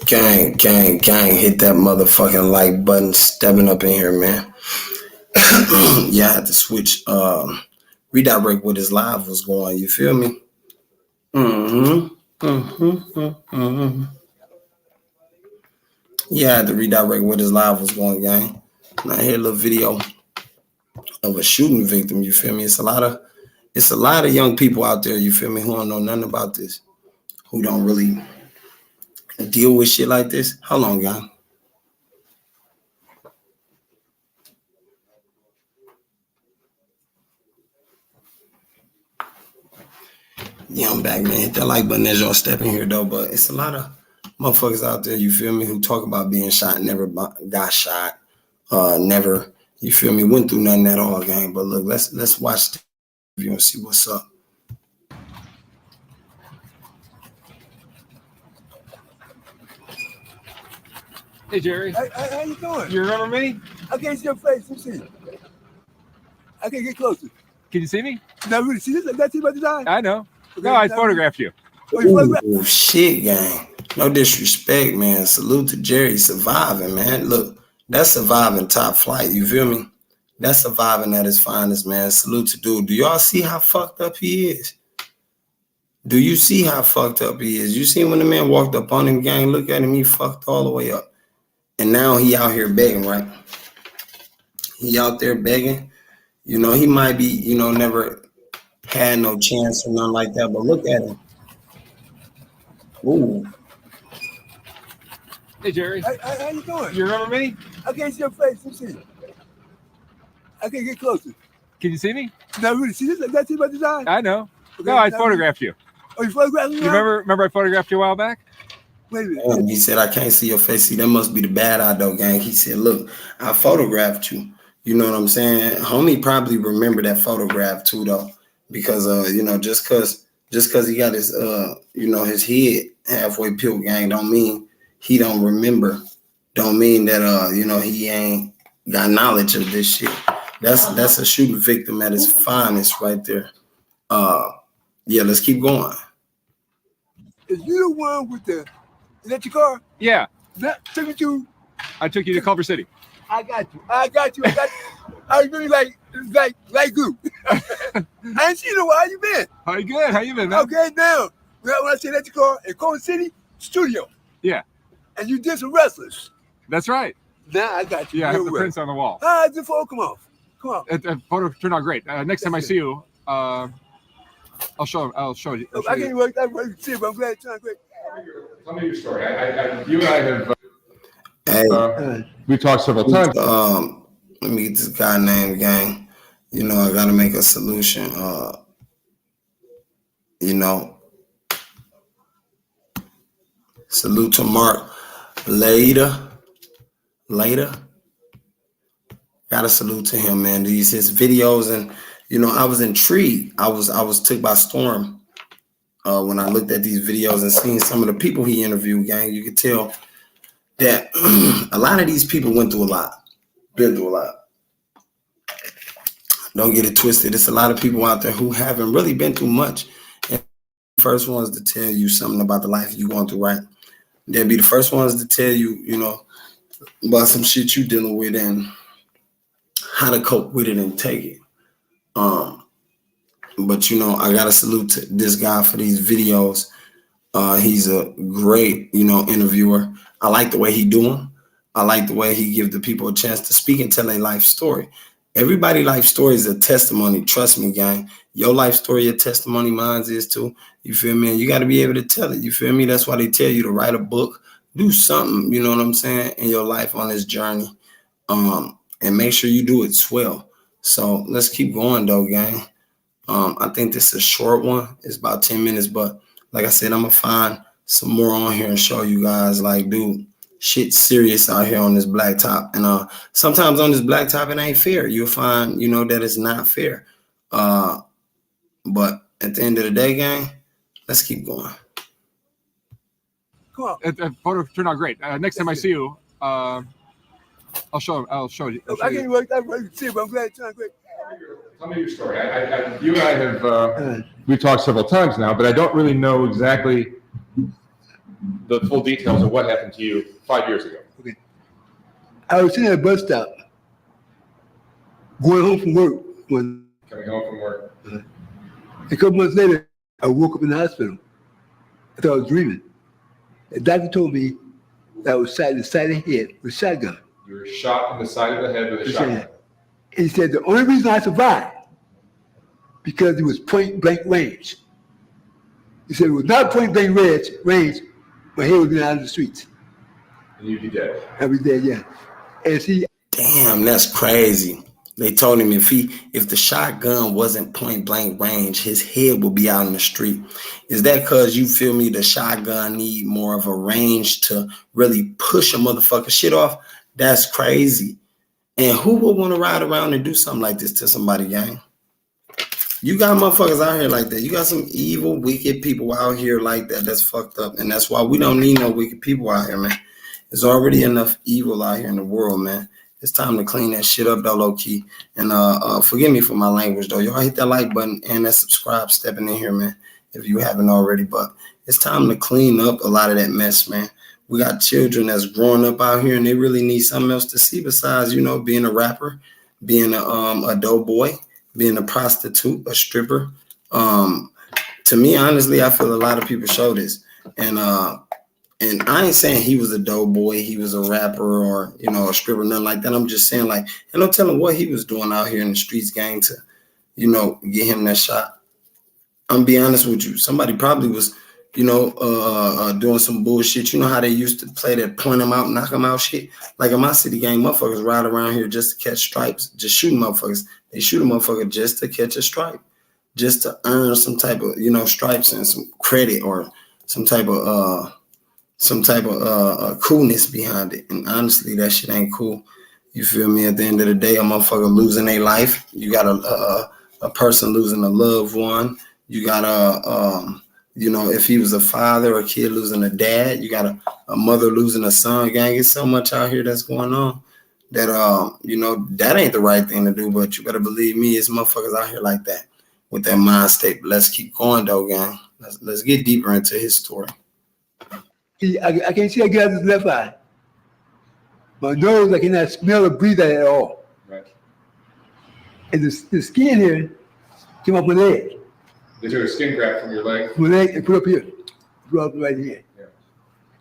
Gang, gang, gang, hit that motherfucking like button. Stepping up in here, man. Yeah, I had to switch, redirect what his live was going. You feel me? Yeah, I had to redirect what his live was going, gang. And I hear a little video of a shooting victim. You feel me? It's a lot of young people out there. You feel me? Who don't know nothing about this, who don't really deal with shit like this. Hold on, gang. Yeah, I'm back, man. Hit that like button as y'all step in here, though. But it's a lot of motherfuckers out there, you feel me, who talk about being shot, never got shot, never, you feel me, went through nothing at all, gang. But look, let's watch the video and see what's up. Hey, Jerry. Hey, how you doing? You remember me? I can't see your face. Let's see. I can't get closer. Can you see me? Not really. See this? That's about the time. I know. Okay, No, I photographed you. Oh, shit, gang. No disrespect, man. Salute to Jerry surviving, man. Look, that's surviving top flight. You feel me? That's surviving at his finest, man. Salute to dude. Do y'all see how fucked up he is? Do you see how fucked up he is? You see when the man walked up on him, gang? Look at him. He fucked all the way up. And now he out here begging, right? He out there begging. You know, he might be, you know, never had no chance or nothing like that. But look at him. Ooh. Hey, Jerry. Hey, how you doing? You remember me? I can't see your face. Let's see. I can't get closer. Can you see me? Not really. See this? That's about the time. I know. Okay, No, I photographed you. Oh, you photographed me? You remember I photographed you a while back? Wait a minute. He said, I can't see your face. See, that must be the bad eye, though, gang. He said, look, I photographed you. You know what I'm saying? Homie probably remember that photograph, too, though. Because, you know, just cause he got his, you know, his head halfway peeled, gang, don't mean he don't remember. Don't mean that, you know, he ain't got knowledge of this shit. That's a shooting victim at his finest right there. Yeah, let's keep going. Is you the one with the, is that your car? Yeah. That took me to, I took you to Culver City. I got you. I was really like glue. I ain't seen you in a while. How you been? How you good? How you been, man? Okay, now, when I say that your car in Culver City studio. Yeah. And you did some wrestlers. That's right. Now I got you. Yeah, I have the prints on the wall. How did the photo come off? Come on. The photo turned out great. Next time I see you, I'll show you. I can't wait to see it, but I'm glad it turned great. Tell me your story. You and I have Hey, we talked several times. Let me get this guy named, gang. You know, I gotta make a solution. You know, salute to Mark later. Gotta salute to him, man. These his videos, and you know, I was intrigued. I was took by storm when I looked at these videos and seen some of the people he interviewed, gang. You could tell that a lot of these people went through a lot, been through a lot. Don't get it twisted. It's a lot of people out there who haven't really been through much. And the first ones to tell you something about the life you're going through, right? They'll be the first ones to tell you, you know, about some shit you dealing with and how to cope with it and take it. But you know, I gotta salute to this guy for these videos. He's a great, you know, interviewer. I like the way he do them. I like the way he give the people a chance to speak and tell a life story. Everybody's life story is a testimony. Trust me, gang. Your life story, your testimony, mine is too. You feel me? And you got to be able to tell it. You feel me? That's why they tell you to write a book, do something, you know what I'm saying, in your life on this journey. And make sure you do it swell. So let's keep going, though, gang. I think this is a short one. It's about 10 minutes, but like I said, I'm going to find some more on here and show you guys, like, dude, shit serious out here on this blacktop. And sometimes on this blacktop, it ain't fair. You'll find, you know, that it's not fair. But at the end of the day, gang, let's keep going. Come on. The photo turned out great. Next time I see you, I'll show you. I can't wait to see it, but I'm glad it turned great. Tell me your story. You and I have we talked several times now, but I don't really know exactly the full details of what happened to you 5 years ago. Okay. I was sitting at a bus stop, going home from work. Coming home from work. A couple months later, I woke up in the hospital. I thought I was dreaming. The doctor told me that I was shot in the side of the head with a shotgun. You were shot in the side of the head with a shotgun. He said the only reason I survived because it was point blank range. He said it was not point blank range, my head would be out of the streets. And you'd be dead. I'd be dead, yeah. And see, damn, that's crazy. They told him if the shotgun wasn't point blank range, his head would be out in the street. Is that because you feel me? The shotgun need more of a range to really push a motherfucker shit off? That's crazy. And who would want to ride around and do something like this to somebody, gang? You got motherfuckers out here like that. You got some evil, wicked people out here like that. That's fucked up. And that's why we don't need no wicked people out here, man. There's already enough evil out here in the world, man. It's time to clean that shit up, though, low key. And forgive me for my language, though. Y'all hit that like button and that subscribe, stepping in here, man, if you haven't already. But it's time to clean up a lot of that mess, man. We got children that's growing up out here, and they really need something else to see besides, you know, being a rapper, being a dope boy, being a prostitute, a stripper. To me, honestly, I feel a lot of people show this. And I ain't saying he was a dope boy, he was a rapper or, you know, a stripper, nothing like that. I'm just saying, like, and no telling what he was doing out here in the streets, gang, to, you know, get him that shot. I'm be honest with you. Somebody probably was, you know, doing some bullshit. You know how they used to play that point them out, knock them out shit? Like in my city, gang, motherfuckers ride around here just to catch stripes, just shooting motherfuckers. They shoot a motherfucker just to catch a stripe, just to earn some type of, you know, stripes and some credit or some type of coolness behind it. And honestly, that shit ain't cool. You feel me? At the end of the day, a motherfucker losing their life. You got a person losing a loved one. You got you know, if he was a father or a kid losing a dad, you got a mother losing a son. Gang, it's so much out here that's going on that, you know, that ain't the right thing to do. But you better believe me, it's motherfuckers out here like that with that mind state. But let's keep going, though, gang. Let's get deeper into his story. I can't see I get out this left eye. My nose, I cannot smell or breathe at all. Right. And the skin here came up my leg. They took a skin graft from your leg? My leg and put up here. Put up right here.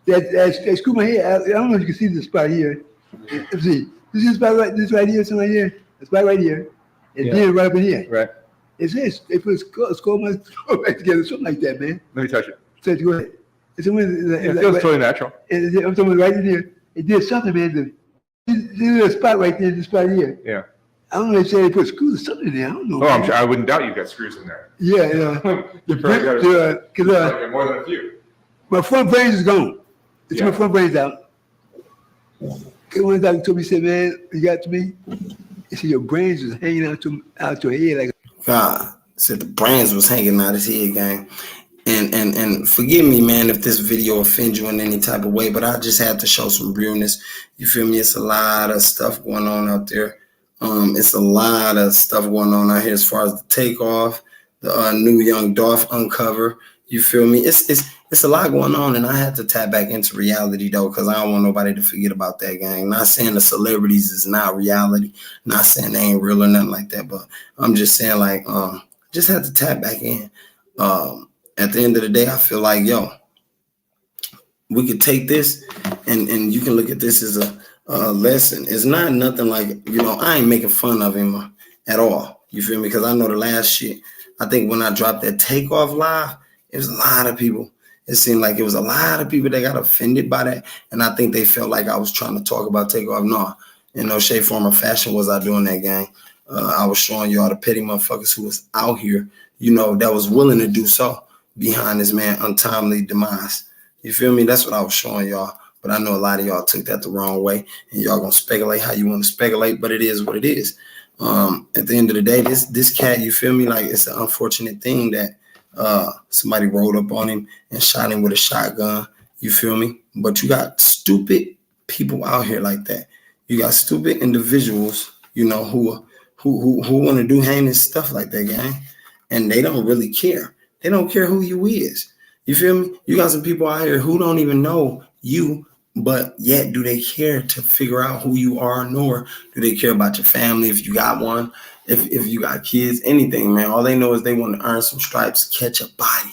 Yeah. They screwed my head. I don't know if you can see this spot here. Let's see. This is spot right, this right here, something right here. The spot right here. And then right up in here. Right. It's this. They put a skull right together, something like that, man. Let me touch it. So go ahead. It feels totally natural. And I'm talking right in here. It did something, man. There's a spot right there, this spot here. Yeah. I don't know if they say they put screws or something in there. I don't know. Oh, I'm sure. I wouldn't doubt you've got screws in there. Yeah, You probably got because more than a few. my front brains is gone. They took Yeah. my front brains out. One doctor told me, he said, man, you got to me. He said, your brains is hanging out your head like. God said the brains was hanging out his head, gang. And forgive me, man, if this video offends you in any type of way, but I just had to show some realness. You feel me? It's a lot of stuff going on out there. It's a lot of stuff going on out here as far as the takeoff, the new Young Dolph uncover. You feel me? It's a lot going on, and I had to tap back into reality though, because I don't want nobody to forget about that, gang. Not saying the celebrities is not reality, not saying they ain't real or nothing like that, but I'm just saying like just had to tap back in. At the end of the day, I feel like, yo, we could take this and you can look at this as a lesson. It's not nothing like, you know, I ain't making fun of him at all. You feel me? Because I know the last shit, I think when I dropped that Takeoff live, it was a lot of people. It seemed like it was a lot of people that got offended by that. And I think they felt like I was trying to talk about Takeoff. No, in no shape, form, or fashion was I doing that, gang. I was showing you all the petty motherfuckers who was out here, you know, that was willing to do so behind this man untimely demise. You feel me? That's what I was showing y'all. But I know a lot of y'all took that the wrong way, and y'all gonna speculate how you want to speculate, but it is what it is. At the end of the day, this cat, you feel me? Like, it's an unfortunate thing that somebody rolled up on him and shot him with a shotgun. You feel me? But you got stupid people out here like that. You got stupid individuals, you know, who want to do heinous stuff like that, gang, and they don't really care. They don't care who you is. You feel me? You got some people out here who don't even know you, but yet do they care to figure out who you are, nor do they care about your family if you got one, if you got kids, anything, man. All they know is they want to earn some stripes, catch a body.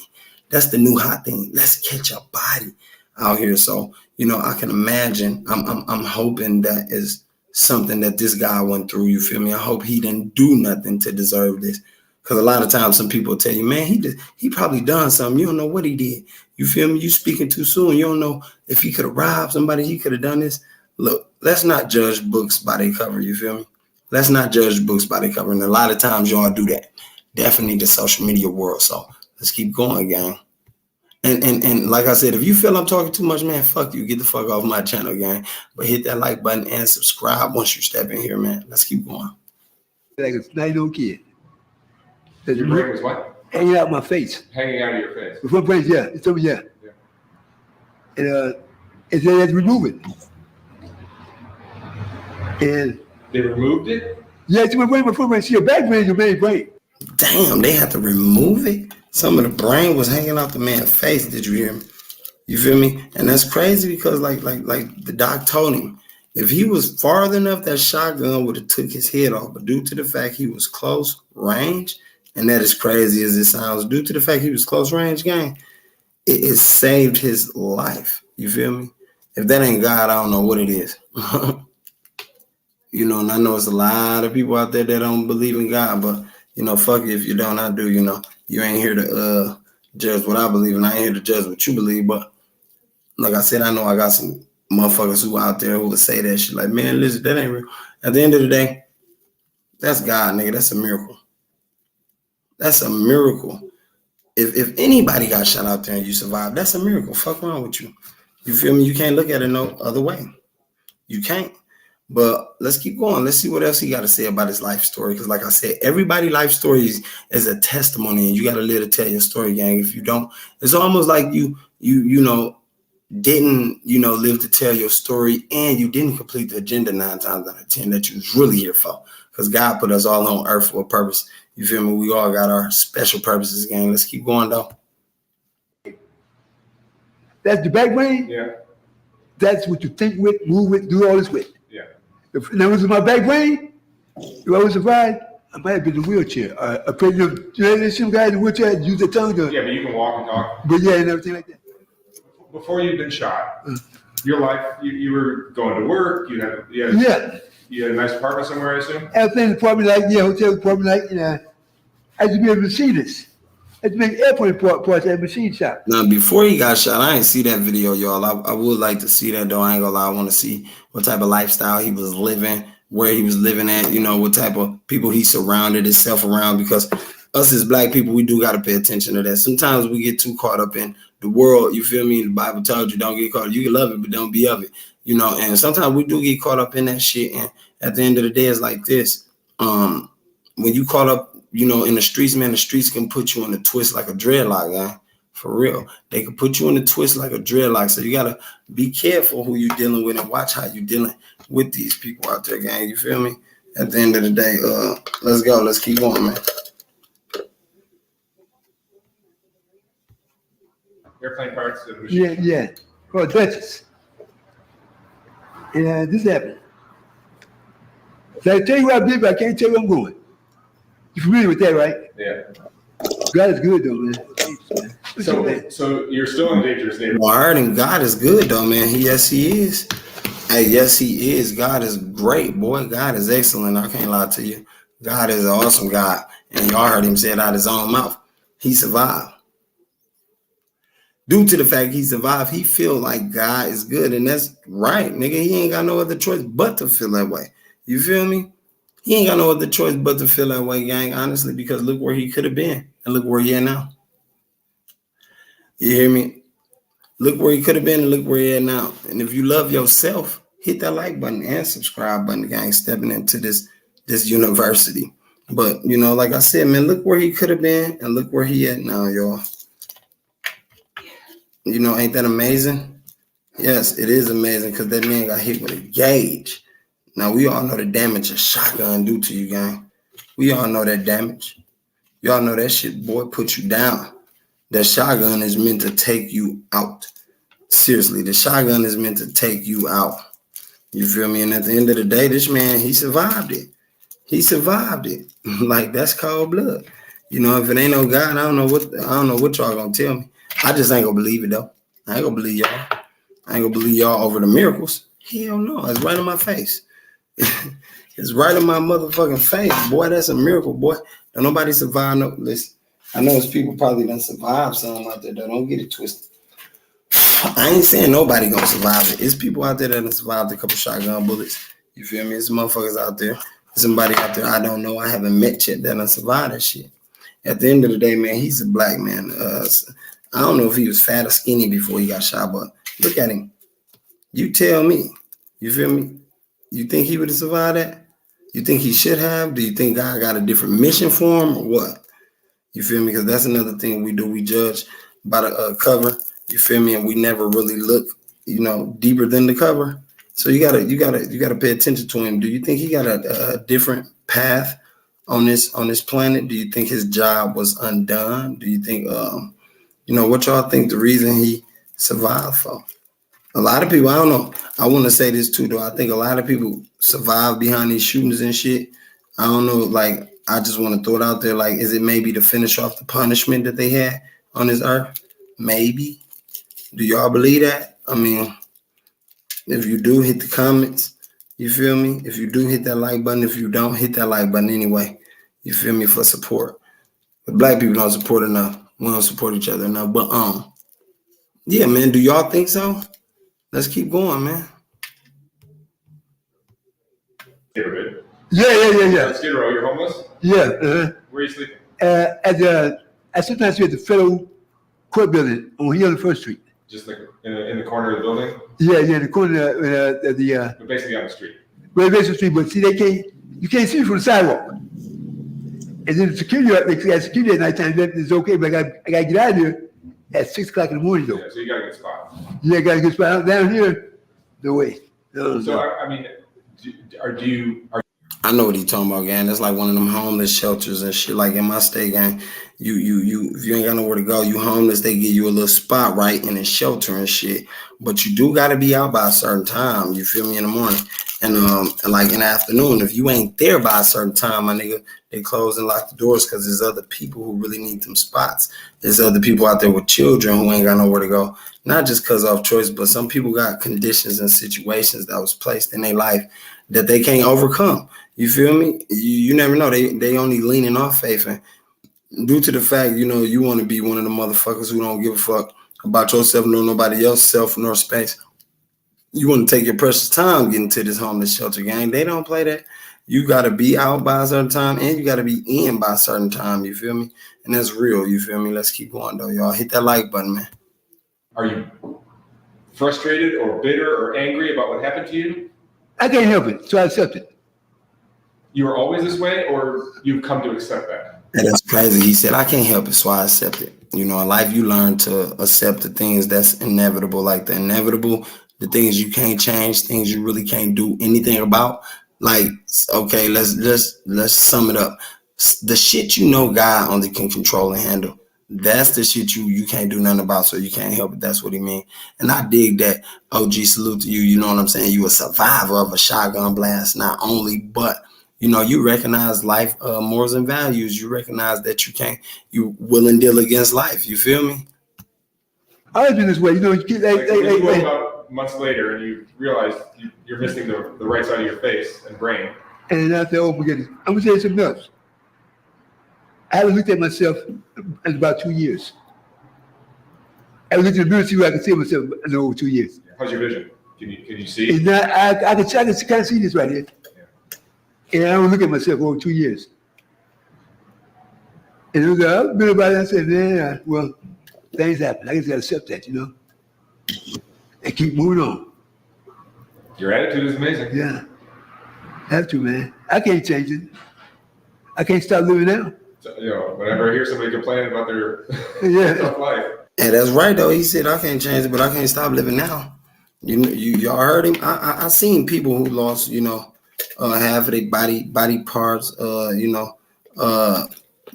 That's the new hot thing. Let's catch a body out here. So, you know, I can imagine. I'm hoping that is something that this guy went through. You feel me? I hope he didn't do nothing to deserve this. Because a lot of times some people tell you, man, he probably done something. You don't know what he did. You feel me? You speaking too soon. You don't know if he could have robbed somebody. He could have done this. Look, let's not judge books by their cover. You feel me? Let's not judge books by their cover. And a lot of times y'all do that. Definitely the social media world. So let's keep going, gang. And like I said, if you feel I'm talking too much, man, fuck you. Get the fuck off my channel, gang. But hit that like button and subscribe once you step in here, man. Let's keep going. Like a 9-year-old kid. Your brain was what? Hanging out my face. Hanging out of your face. The front brain, yeah. It's over here. Yeah. And they had to remove it. And They removed it? yeah, it's my brain, my front brain. See, your back brain is your main brain. Damn, they had to remove it. Some of the brain was hanging out the man's face. Did you hear me? You feel me? And that's crazy because like the doc told him, if he was farther enough, that shotgun would have took his head off. But due to the fact he was close range, and that is crazy as it sounds, due to the fact he was close range, gang, it saved his life. You feel me? If that ain't God, I don't know what it is. You know, and I know it's a lot of people out there that don't believe in God, but you know, fuck it if you don't, I do, you know. You ain't here to judge what I believe, and I ain't here to judge what you believe. But like I said, I know I got some motherfuckers who out there who would say that shit. Like, man, listen, that ain't real. At the end of the day, that's God, nigga. That's a miracle. That's a miracle. If anybody got shot out there and you survived, that's a miracle. Fuck wrong with you. You feel me? You can't look at it no other way. You can't. But let's keep going. Let's see what else he got to say about his life story. Because like I said, everybody's life story is a testimony, and you got to live to tell your story, gang. If you don't, it's almost like you know, didn't, you know, live to tell your story, and you didn't complete the agenda 9 times out of 10 that you was really here for. Because God put us all on earth for a purpose. You feel me? We all got our special purposes, gang. Let's keep going, though. That's the back brain. Yeah. That's what you think with, move with, do all this with. Yeah. If that was my back brain, if I was survived, I might have been in a wheelchair. A pregnant, you know, there's some guy in the wheelchair use their tongue to. Yeah, but you can walk and talk. But yeah, and everything like that. Before you'd been shot, your life, you were going to work, you had a nice apartment somewhere, I assume? Everything apartment like, yeah, hotel apartment like, you know, I had to be able to see this. I had to make airport parts at a machine shop. Now, before he got shot, I ain't see that video, y'all. I would like to see that, though. I ain't gonna lie. I want to see what type of lifestyle he was living, where he was living at, you know, what type of people he surrounded himself around, because us as black people, we do got to pay attention to that. Sometimes we get too caught up in the world. You feel me? The Bible tells you don't get caught. You can love it, but don't be of it, you know. And sometimes we do get caught up in that shit. And at the end of the day, it's like this. When you caught up, you know, in the streets, man, the streets can put you in a twist like a dreadlock, guy. For real. They can put you in a twist like a dreadlock. So you got to be careful who you're dealing with and watch how you're dealing with these people out there, gang. You feel me? At the end of the day, let's go. Let's keep going, man. Airplane parts of the machine. Yeah. Called Dutchess. And this happened. So I tell you what I did, but I can't tell you where I'm going. You familiar with that, right? Yeah. God is good, though, man. So you're still in dangerous neighborhood. Well, I heard him. God is good, though, man. Yes, he is. Hey, yes, he is. God is great, boy. God is excellent. I can't lie to you. God is an awesome God. And y'all heard him say it out of his own mouth. He survived. Due to the fact he survived, he feel like God is good. And that's right, nigga. He ain't got no other choice but to feel that way. You feel me? He ain't got no other choice but to feel that way, gang, honestly, because look where he could have been and look where he at now. You hear me? Look where he could have been and look where he at now. And if you love yourself, hit that like button and subscribe button, gang, stepping into this university. But, you know, like I said, man, look where he could have been and look where he at now, y'all. You know, ain't that amazing? Yes, it is amazing because that man got hit with a gauge. Now, we all know the damage a shotgun do to you, gang. We all know that damage. Y'all know that shit, boy, put you down. That shotgun is meant to take you out. Seriously, the shotgun is meant to take you out. You feel me? And at the end of the day, this man, he survived it. He survived it. Like, that's cold blood. You know, if it ain't no God, I don't know what y'all gonna tell me. I just ain't gonna believe it though. I ain't gonna believe y'all. I ain't gonna believe y'all over the miracles. Hell no, it's right in my face. It's right in my motherfucking face, boy. That's a miracle, boy. Don't nobody survive. No, listen. I know it's people probably done survive something out there. Though. Don't get it twisted. I ain't saying nobody gonna survive it. It's people out there that have survived a couple shotgun bullets. You feel me? It's motherfuckers out there. Somebody out there I don't know. I haven't met yet that done survived that shit. At the end of the day, man, he's a black man. I don't know if he was fat or skinny before he got shot, but look at him. You tell me. You feel me? You think he would have survived that? You think he should have? Do you think God got a different mission for him or what? You feel me? Because that's another thing we do. We judge by the cover. You feel me? And we never really look, deeper than the cover. So you gotta pay attention to him. Do you think he got a different path on this planet? Do you think his job was undone? Do you think what y'all think the reason he survived for? A lot of people, I don't know. I want to say this too, though. I think a lot of people survive behind these shootings and shit. I don't know. Like, I just want to throw it out there. Like, is it maybe to finish off the punishment that they had on this earth? Maybe. Do y'all believe that? I mean, if you do, hit the comments. You feel me? If you do, hit that like button. If you don't, hit that like button anyway. You feel me? For support. But black people don't support enough. We don't support each other enough. But yeah, man. Do y'all think so? Let's keep going, man. Neighborhood. Yeah. Skid Row, you're homeless? Yeah. Where are you sleeping? I sometimes sleep at the federal court building on here on the First Street. Just like in the corner of the building? Yeah, in the corner of But basically on the street. Right, basically the street. But see, you can't see from the sidewalk. And then the security at nighttime, it's okay, but I gotta get out of here at 6 o'clock in the morning though. Yeah, so you got a good spot. Yeah, I got a good spot down here. No way. No. I mean, I know what he's talking about, gang. That's like one of them homeless shelters and shit. Like in my state, gang, you if you ain't got nowhere to go, you homeless, they give you a little spot, right, in a shelter and shit. But you do got to be out by a certain time. You feel me? In the morning and like in the afternoon. If you ain't there by a certain time, my nigga, they close and lock the doors because there's other people who really need them spots. There's other people out there with children who ain't got nowhere to go. Not just because of choice, but some people got conditions and situations that was placed in their life that they can't overcome. You feel me? You never know. They only leaning on faith. And due to the fact, you want to be one of the motherfuckers who don't give a fuck about yourself nor nobody else's self nor space. You want to take your precious time getting to this homeless shelter, gang. They don't play that. You got to be out by a certain time and you got to be in by a certain time. You feel me? And that's real. You feel me? Let's keep going, though, y'all. Hit that like button, man. Are you frustrated or bitter or angry about what happened to you? I can't help it, so I accept it. You were always this way, or you've come to accept that? And that's crazy. He said, I can't help it, so I accept it. In life, you learn to accept the things that's inevitable, like the inevitable, the things you can't change, things you really can't do anything about. Like, okay, let's sum it up. The shit God only can control and handle. That's the shit you can't do nothing about, so you can't help it. That's what he mean. And I dig that. OG, salute to you. You know what I'm saying? You a survivor of a shotgun blast, not only, but you recognize life morals and values. You recognize that you will and deal against life. You feel me? I always been this way. You woke up months later and you realize you're missing the right side of your face and brain. And then I said, oh, forget it. I'm going to tell you something else. I haven't looked at myself in about 2 years. I haven't looked in the mirror to see where I can see myself in over 2 years. How's your vision? Can you see? And now I can kind of see this right here. And I don't look at myself over 2 years. And I've been about it. I said, man, well, things happen. I just got to accept that, and keep moving on. Your attitude is amazing. Yeah. I have to, man. I can't change it. I can't stop living now. So, whenever I hear somebody complaining about their tough life. Yeah, that's right, though. He said, I can't change it, but I can't stop living now. Y'all heard him? I seen people who lost, half of their body parts,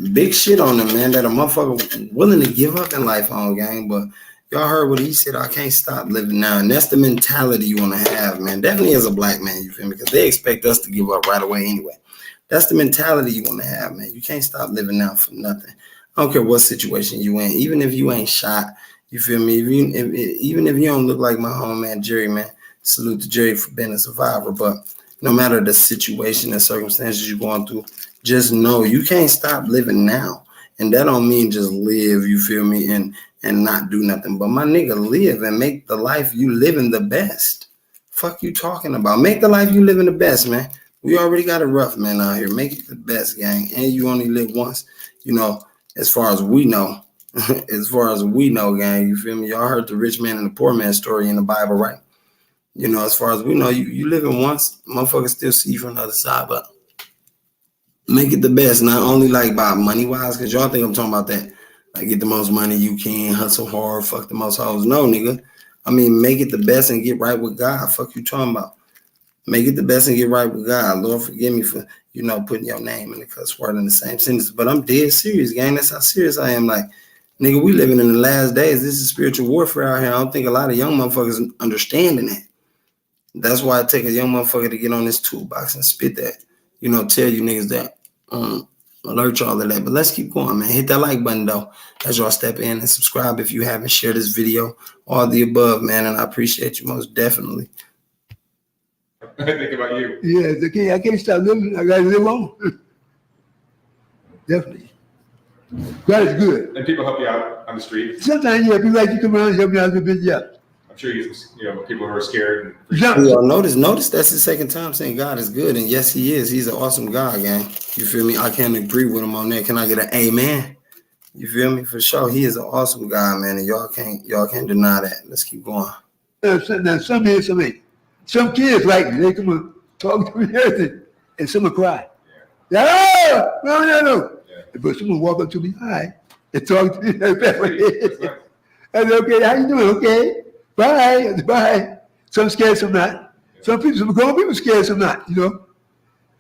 big shit on them, man, that a motherfucker willing to give up in life on, gang. But y'all heard what he said. I can't stop living now. And that's the mentality you want to have, man. Definitely as a black man, you feel me? Because they expect us to give up right away anyway. That's the mentality you want to have, man. You can't stop living now for nothing. I don't care what situation you in. Even if you ain't shot, you feel me? Even if you don't look like my homie, Jerry, man, salute to Jerry for being a survivor. But no matter the situation and circumstances you're going through, just know you can't stop living now. And that don't mean just live, you feel me, and not do nothing. But my nigga, live and make the life you living the best. Fuck you talking about. Make the life you living the best, man. We already got it rough, man, out here. Make it the best, gang. And you only live once, you know, as far as we know. As far as we know, gang, you feel me? Y'all heard the rich man and the poor man story in the Bible, right? You know, as far as we know, you living once, motherfuckers still see you from the other side, but make it the best, not only like by money wise, because y'all think I'm talking about that. Like get the most money you can, hustle hard, fuck the most hoes. No, nigga. I mean, make it the best and get right with God. Fuck you talking about. Make it the best and get right with God. Lord, forgive me for, you know, putting your name in the cuss word in the same sentence. But I'm dead serious, gang. That's how serious I am. Like, nigga, we living in the last days. This is spiritual warfare out here. I don't think a lot of young motherfuckers understanding that. That's why I take a young motherfucker to get on this toolbox and spit that. You know, tell you niggas that. Alert y'all of that. But let's keep going, man. Hit that like button, though, as y'all step in, and subscribe if you haven't. Shared this video. All the above, man. And I appreciate you most definitely. I think about you. Yeah, I can't stop living. I gotta live on. Definitely. God is good. And people help you out on the street. Sometimes, yeah, people like you come around and help me out a bit, yeah. I'm sure you know people who are scared. Y'all notice that's the second time saying God is good, and yes, He is. He's an awesome God, gang. You feel me? I can't agree with him on that. Can I get an amen? You feel me? For sure, He is an awesome God, man, and y'all can't deny that. Let's keep going. Now some here, some ain't. Some kids like me. They come and talk to me and everything, and some will cry. Yeah. No. Yeah. But someone walk up to me, hi, and talk to me that way. I said, okay, how you doing? Okay, bye. Some scared, some not. Yeah. Some grown people scared, some not. You know,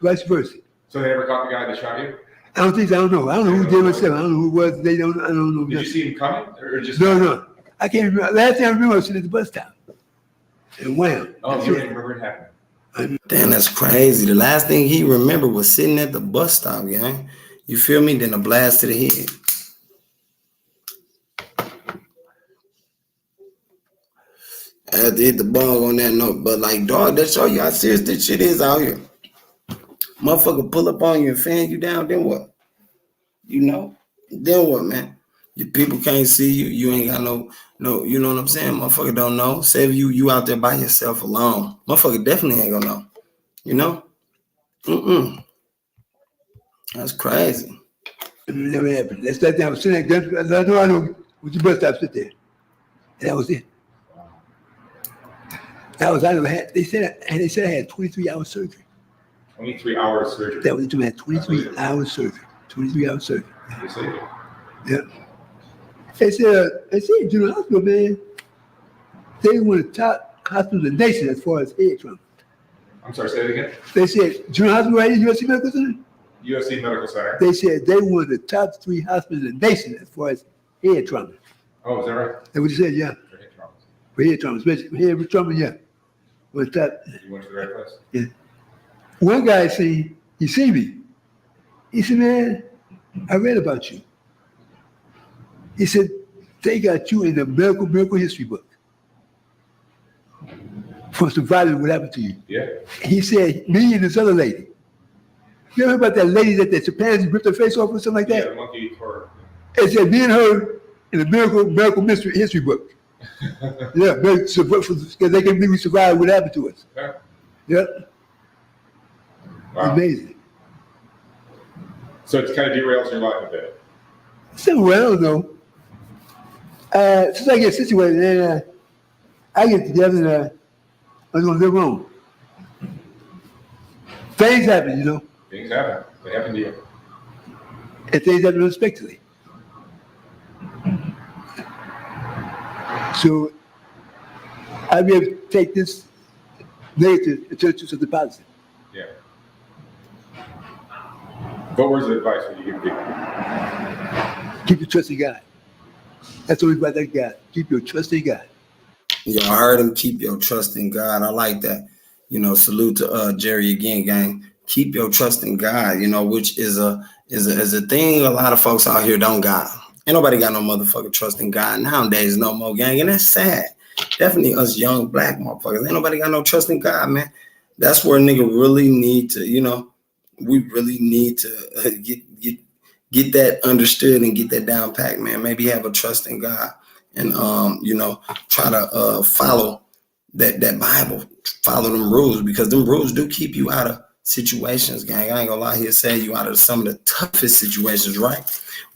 vice versa. So they ever caught the guy that shot you? I don't think so. I don't know. I don't know who did myself. I don't know who it was. I don't know. Did you see him coming or just? No. I can't remember. Last time I remember, I was sitting at the bus stop. And wham. Oh, you don't even remember it happening. Damn, that's crazy. The last thing he remembered was sitting at the bus stop, gang. You feel me? Then a blast to the head. I had to hit the bug on that note. But like, dog, that show you how serious this shit is out here. Motherfucker pull up on you and fan you down, then what? You know? Then what, man? Your people can't see you. You ain't got no, you know what I'm saying? Motherfucker don't know. Say if you out there by yourself alone. Motherfucker definitely ain't gonna know. You know? That's crazy. It never happened. That's that time I was sitting there. I know. With your bus stop, sit there. And that was it. That was, I never had, they said I had 23-hour surgery. 23-hour surgery? That was it. I had 23-hour surgery. 23-hour surgery. Yes, they do. Yeah. They said, General Hospital, man, they one of the top hospitals in the nation as far as head trauma. I'm sorry, say it again? They said, General Hospital right here, USC Medical Center? USC Medical Center. They said they one of the top 3 hospitals in the nation as far as head trauma. Oh, is that right? That's what you said, yeah. For head trauma. For head trauma, especially head trauma, yeah. What's that? You went to the right place? Yeah. One guy said, he see me. He said, man, I read about you. He said, they got you in the medical history book for surviving what happened to you. Yeah. He said, me and this other lady. You ever heard about that lady that the chimpanzee ripped her face off or something like that? Yeah, the monkey tore. It said, me and her in the medical history book. Yeah, because they can really survive what happened to us. Yeah. Yeah. Wow. Amazing. So it's kind of derails your life a bit. Somewhere, I don't know. Since I get situated, then I get together and I'm going to live on. Things happen, you know. Things happen. They happen to you. And things happen unexpectedly. So I'll be able to take this negative and turn it to something positive. Yeah. What words of advice would you give people? Keep your trust in God. That's always about that God. Keep your trust in God. Yeah, I heard him. Keep your trust in God. I like that. Salute to Jerry again, gang. Keep your trust in God. Which is a thing a lot of folks out here don't got. Ain't nobody got no motherfucking trust in God nowadays no more, gang, and that's sad. Definitely us young black motherfuckers. Ain't nobody got no trust in God, man. That's where nigga really need to, we really need to get that understood and get that down packed, man. Maybe have a trust in God and try to follow that Bible, follow them rules, because them rules do keep you out of situations, gang. I ain't gonna lie, he'll say you out of some of the toughest situations, right?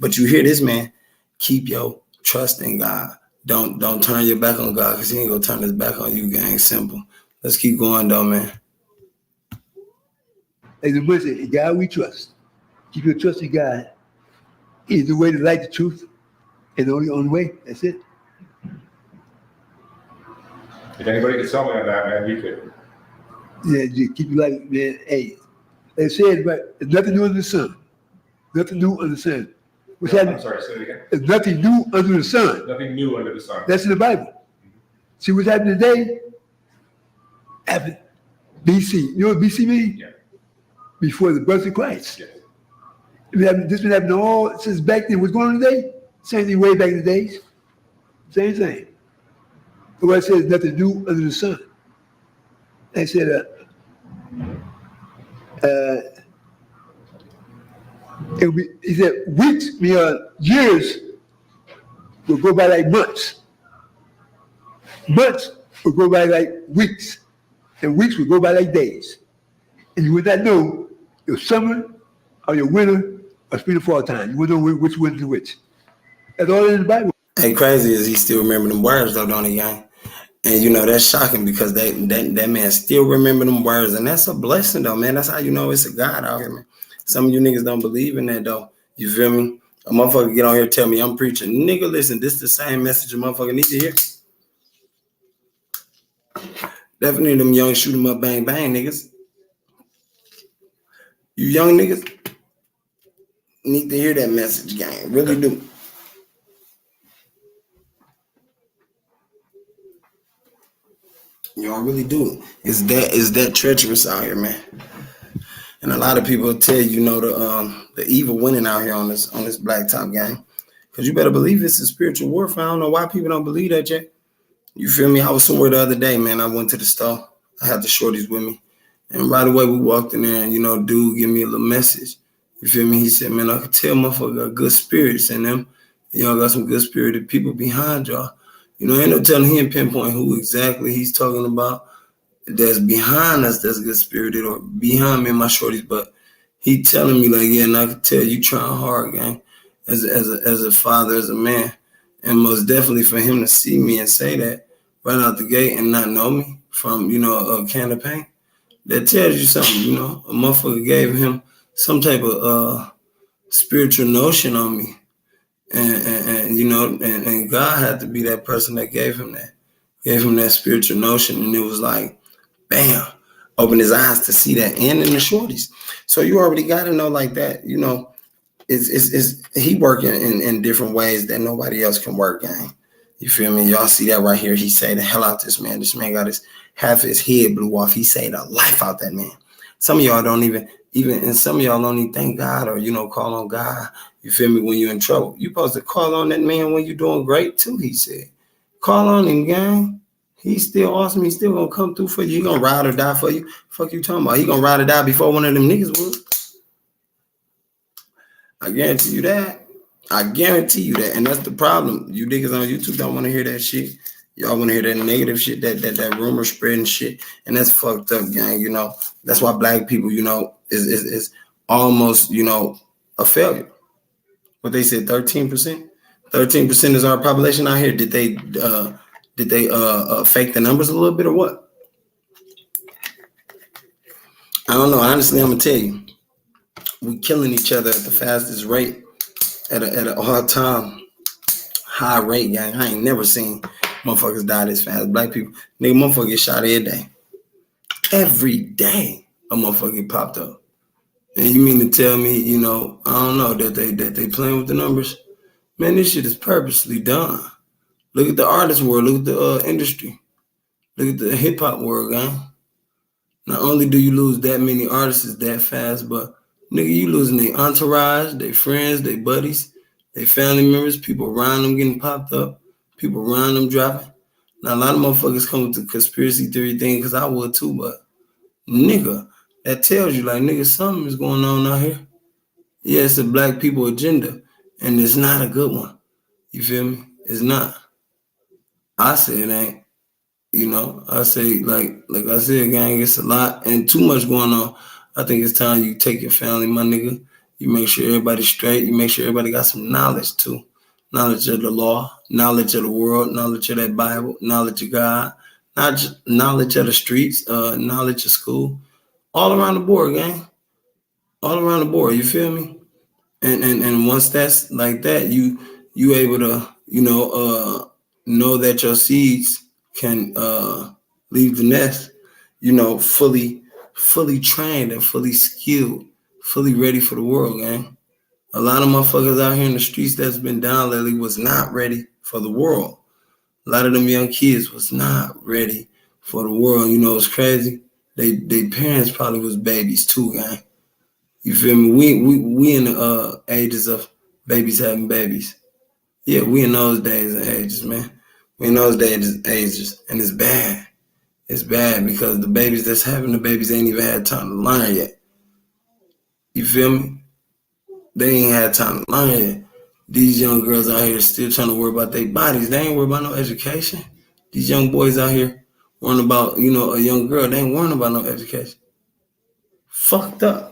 But you hear this, man, keep your trust in God. Don't turn your back on God, because he ain't gonna turn his back on you, gang. Simple. Let's keep going though, man. As the word said, in God we trust. Keep your trust in God. He's the way to light, the truth, and the only way. That's it. If anybody could tell me on that, man, you could. Yeah, just keep your life, man. Hey, they said, but there's nothing new under the sun. Nothing new under the sun. What's happening? I'm sorry, say it again. There's nothing new under the sun. Nothing new under the sun. That's in the Bible. See what's happening today? Happened BC. You know what BC means? Yeah. Before the birth of Christ. Yes. This been happening all since back then. What's going on today? Same thing way back in the days. Same thing. The word says nothing new under the sun. They said, he said weeks, years will go by like months. Months will go by like weeks. And weeks will go by like days. And you would not know your summer or your winter or spring or fall time. You wouldn't know which one's which. That's all in the Bible. Hey, crazy is he still remember them words though, don't he, gang? And that's shocking, because that man still remember them words, and that's a blessing though, man. That's how you know it's a God out here, man. Some of you niggas don't believe in that though. You feel me? A motherfucker get on here and tell me I'm preaching. Nigga, listen, this is the same message a motherfucker need to hear. Definitely them young shoot 'em up, bang, bang, niggas. You young niggas need to hear that message, gang. Really do. Y'all really do. It's that treacherous out here, man. And a lot of people tell you, the evil winning out here on this blacktop gang. Because you better believe it's a spiritual warfare. I don't know why people don't believe that yet. You feel me? I was somewhere the other day, man. I went to the store. I had the shorties with me. And right away we walked in there and, dude give me a little message. You feel me? He said, man, I could tell motherfucker got good spirits in them. Y'all got some good spirited people behind y'all. Ain't no telling he can pinpoint who exactly he's talking about that's behind us, that's good spirited, or behind me and my shorties. But he telling me like, yeah, and I could tell you trying hard, gang, as a father, as a man. And most definitely for him to see me and say that right out the gate and not know me from, a can of paint, that tells you something, A motherfucker gave him some type of spiritual notion on me. And God had to be that person that gave him that spiritual notion. And it was like, bam, open his eyes to see that, and in the shorties. So you already got to know like that, he working in different ways that nobody else can work, gang. You feel me? Y'all see that right here. He say the hell out this man. This man got half his head blew off. He say the life out that man. Some of y'all don't even and some of y'all don't even thank God or, call on God. You feel me? When you're in trouble, you supposed to call on that man when you're doing great too, he said. Call on him, gang. He's still awesome. He's still going to come through for you. He going to ride or die for you. Fuck you talking about? He going to ride or die before one of them niggas would. I guarantee you that. And that's the problem. You niggas on YouTube don't want to hear that shit. Y'all want to hear that negative shit, that rumor spreading shit. And that's fucked up, gang. That's why black people, is almost, a failure. What they said, 13%? 13% is our population out here. Did they fake the numbers a little bit or what? I don't know. Honestly, I'm gonna tell you, we killing each other at the fastest rate, at an all-time high rate, gang. I ain't never seen motherfuckers die this fast. Black people, nigga, motherfucker get shot every day. Every day, a motherfucker get popped up. And you mean to tell me, you know, I don't know, that they playing with the numbers? Man, this shit is purposely done. Look at the artist world. Look at the industry. Look at the hip hop world, gang. Not only do you lose that many artists that fast, but nigga, you losing their entourage, their friends, their buddies, their family members, people around them getting popped up, people around them dropping. Now, a lot of motherfuckers come with the conspiracy theory thing, because I would too, but nigga, that tells you, like, nigga, something is going on out here. Yeah, it's a black people agenda, and it's not a good one. You feel me? It's not. I say it ain't. You know, I say, like I said, gang, it's a lot and too much going on. I think it's time you take your family, my nigga. You make sure everybody's straight. You make sure everybody got some knowledge too. Knowledge of the law, knowledge of the world, knowledge of that Bible, knowledge of God, not just knowledge of the streets, knowledge of school. All around the board, gang. All around the board, you feel me? And once that's like that, you able to, you know that your seeds can leave the nest, you know, fully trained and fully skilled, fully ready for the world, gang. A lot of motherfuckers out here in the streets that's been down lately was not ready for the world. A lot of them young kids was not ready for the world. You know, it's crazy. They parents probably was babies too, gang. You feel me? We in the ages of babies having babies. Yeah, we in those days and ages, man. We in those days and ages, and it's bad. It's bad because the babies that's having the babies ain't even had time to learn yet. You feel me? They ain't had time to learn yet. These young girls out here still trying to worry about their bodies. They ain't worried about no education. These young boys out here worrying about, you know, a young girl. They ain't worrying about no education. Fucked up.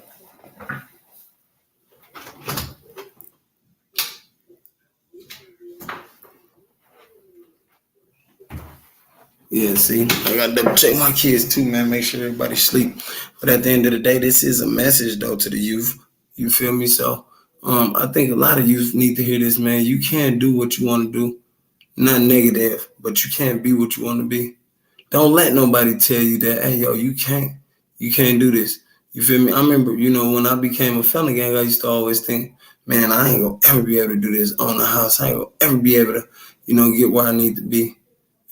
Yeah, see, I gotta double check my kids too, man. Make sure everybody sleep. But at the end of the day, this is a message though to the youth. You feel me? So, I think a lot of youth need to hear this, man. You can't do what you want to do. Not negative, but you can't be what you want to be. Don't let nobody tell you that, hey, yo, you can't do this. You feel me? I remember, you know, when I became a felon gang, I used to always think, man, I ain't gonna ever be able to do this, own a house. I ain't gonna ever be able to, you know, get where I need to be.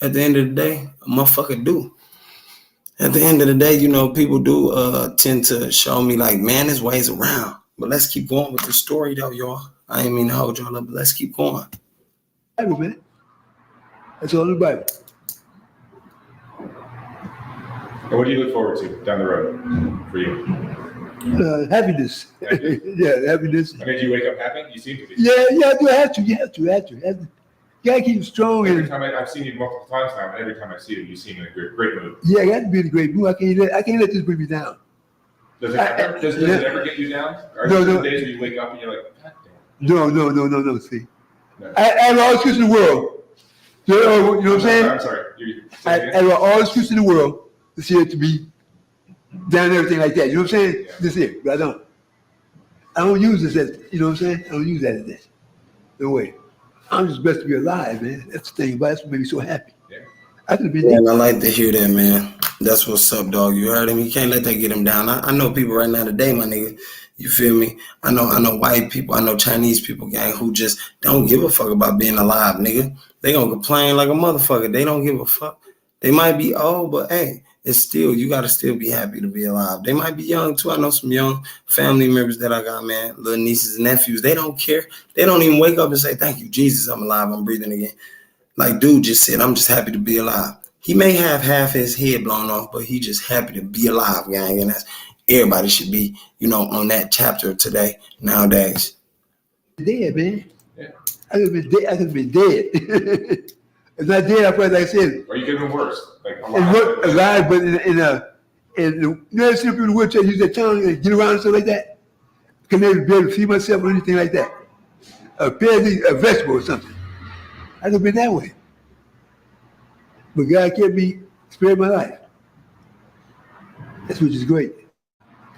At the end of the day, a motherfucker do. At the end of the day, you know, people do tend to show me like, man, there's ways around. But let's keep going with the story though, y'all. I ain't mean to hold y'all up, but let's keep going. Bible, man. That's all in the Bible. And what do you look forward to down the road for you? Happiness. Yeah, happiness. I mean, do you wake up happy? You seem to be. Yeah, you have to. You gotta keep strong. Every time I've seen you multiple times now, and every time I see you, you seem in a great mood. Yeah, I got to be in a great mood. I can't let this bring me down. Does it ever get you down? Are there some days where you wake up and you're like, God damn. No. See, no. I have all the excuse in the world. So, you know what I'm saying? I'm sorry. I have all the excuse in the world to see it to be down and everything like that. You know what I'm saying? Yeah. This here, but I don't use this as, you know what I'm saying? I don't use that as that. No way. I'm just blessed to be alive, man. That's the thing about it. That's what made me so happy. Yeah. I could have been dead. I like to hear that, man. That's what's up, dog. You heard him. You can't let that get him down. I know people right now today, my nigga. You feel me? I know white people, I know Chinese people, gang, who just don't give a fuck about being alive, nigga. They gonna complain like a motherfucker. They don't give a fuck. They might be old, but hey, it's still, you gotta still be happy to be alive. They might be young too. I know some young family members that I got, man, little nieces and nephews. They don't care. They don't even wake up and say, thank you, Jesus, I'm alive, I'm breathing again. Like dude just said, I'm just happy to be alive. He may have half his head blown off, but he just happy to be alive, gang. And that's everybody should be, you know, on that chapter today, nowadays. Dead, man. Yeah. I could have been dead. If not dead, I probably, like I said. Or you could have been worse. Like alive, but you know, see people in the wheelchair use that tongue and get around and stuff like that? Can they be able to feed myself or anything like that? A vegetable or something. I could have been that way. But God kept me, spared my life. That's which is great.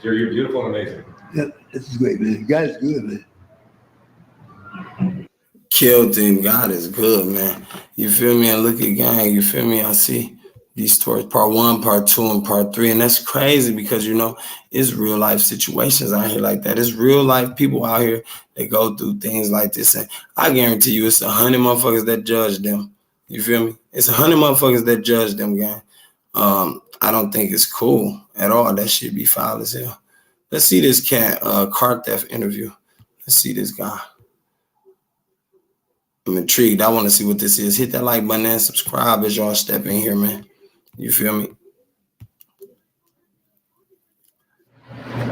You're beautiful and amazing. Yeah, this is great, man. God is good, man. Killed him. God is good, man. You feel me? And look at gang. You feel me? I see these stories, part 1, part 2, and part 3. And that's crazy because, you know, it's real life situations out here like that. It's real life people out here that go through things like this. And I guarantee you it's 100 motherfuckers that judge them. You feel me? It's 100 motherfuckers that judge them, gang. I don't think it's cool at all. That shit be foul as hell. Let's see this car theft interview. Let's see this guy. I'm intrigued. I want to see what this is. Hit that like button and subscribe as y'all step in here, man. You feel me?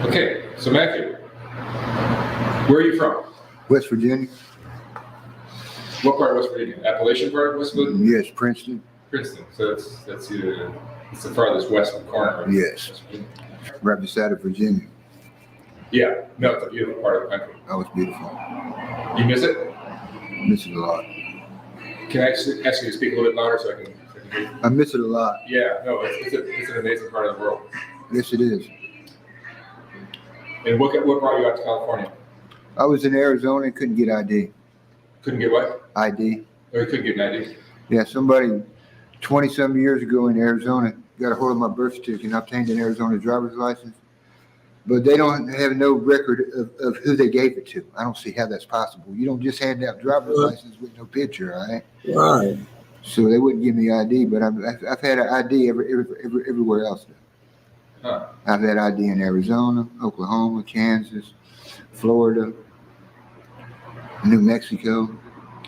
Okay, so Matthew, where are you from? West Virginia. What part of West Virginia? Appalachian part of West Virginia? Yes, Princeton. Princeton. So that's the farthest western corner of Yes. West Virginia. Right beside of Virginia. Yeah, no, it's a beautiful part of the country. That was beautiful. You miss it? Miss it a lot. Can I ask you to speak a little bit louder so I can hear you? I miss it a lot. Yeah, no, it's an amazing part of the world. Yes, it is. And what brought you out to California? I was in Arizona and couldn't get ID. Couldn't get what? ID. Or you couldn't get an ID? Yeah, somebody 20-some years ago in Arizona got a hold of my birth certificate and obtained an Arizona driver's license. But they don't have no record of who they gave it to. I don't see how that's possible. You don't just hand out driver's license with no picture, all right? Right. So they wouldn't give me ID, but I've had an ID everywhere else. Huh. I've had ID in Arizona, Oklahoma, Kansas, Florida, New Mexico.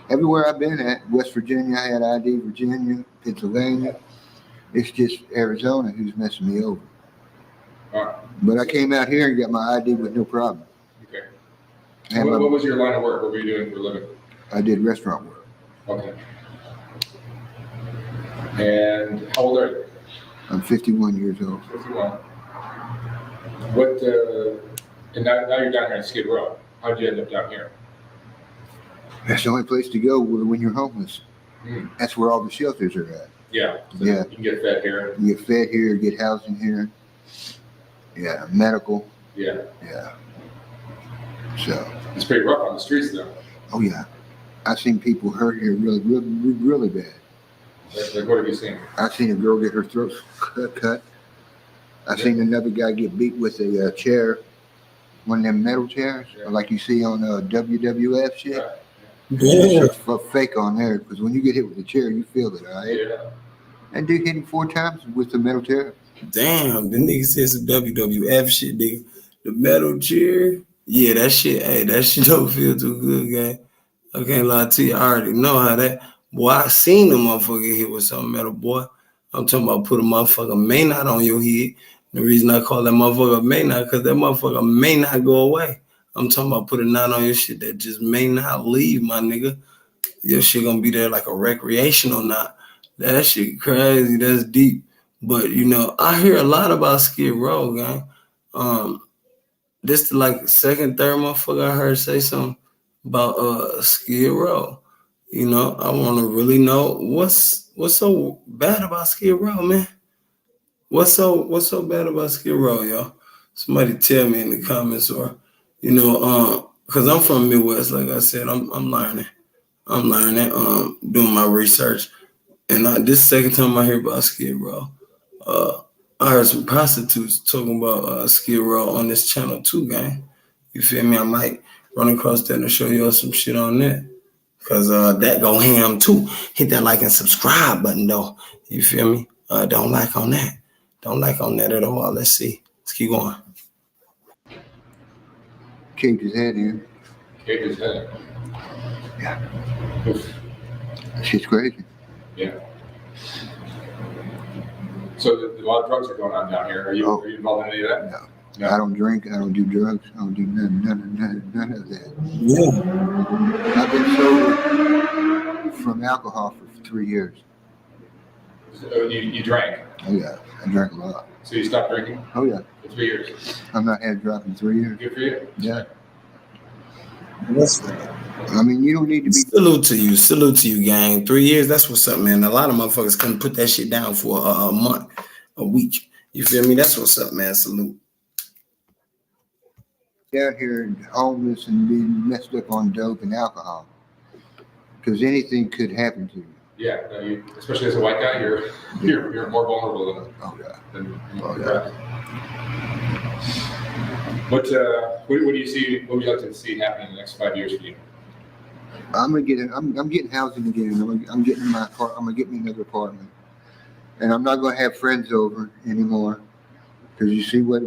Everywhere I've been at, West Virginia, I had ID, Virginia, Pennsylvania. It's just Arizona who's messing me over. But I came out here and got my ID with no problem. Okay. What was your line of work? What were you doing for a living? I did restaurant work. Okay. And how old are you? I'm 51 years old. 51. And now you're down here in Skid Row. How did you end up down here? That's the only place to go when you're homeless. That's where all the shelters are at. Yeah. So Yeah. You can get fed here. You get fed here, get housing here. Yeah, medical. Yeah. Yeah. So. It's pretty rough on the streets, though. Oh yeah, I've seen people hurt here really bad. Like what have you seen? I've seen a girl get her throat cut. I've seen another guy get beat with a chair, one of them metal chairs, like you see on WWF shit. Right. Yeah. It's fake on there, because when you get hit with a chair, you feel it, all right? Yeah. And dude hit him 4 times with the metal chair. Damn, the nigga said some WWF shit, nigga. The metal chair. Yeah, that shit, hey, that shit don't feel too good, gang. I can't lie to you. I already know how that. Boy, I seen the motherfucker hit with some metal, boy. I'm talking about put a motherfucker may not on your head. The reason I call that motherfucker may not, because that motherfucker may not go away. I'm talking about put a knot on your shit that just may not leave, my nigga. Your shit gonna be there like a recreational knot. That shit crazy. That's deep. But, you know, I hear a lot about Skid Row, gang. This is like second, third motherfucker I heard say something about Skid Row. You know, I want to really know what's so bad about Skid Row, man. What's so bad about Skid Row, y'all? Somebody tell me in the comments, or, you know, because I'm from Midwest, like I said, I'm learning. Doing my research. And this second time I hear about Skid Row. I heard some prostitutes talking about Skid Row on this channel too, gang. You feel me? I might run across that and show y'all some shit on that. Cause that go ham too. Hit that like and subscribe button though. You feel me? Don't like on that. Don't like on that at all. Let's see. Let's keep going. Caved his head in. Caved his head. Yeah. Oof. That shit's crazy. Yeah. So a lot of drugs are going on down here. Are you involved in any of that? No. I don't drink. I don't do drugs. I don't do none of that. Yeah. I've been sober from alcohol for 3 years. So you drank? Oh yeah, I drank a lot. So you stopped drinking? Oh yeah. For 3 years? I've not had a drop in 3 years. Good for you. Yeah. That's I mean, you don't need to be. Salute to you, gang. 3 years, that's what's up, man. A lot of motherfuckers couldn't put that shit down for a month, a week. You feel me? That's what's up, man. Salute. Down here homeless and being messed up on dope and alcohol, because anything could happen to you. Yeah, no, especially as a white guy, you're more vulnerable than What do you see? What would you like to see happen in the next 5 years for you? I'm getting housing again. I'm getting my car. I'm gonna get me another apartment, and I'm not gonna have friends over anymore. Because you see what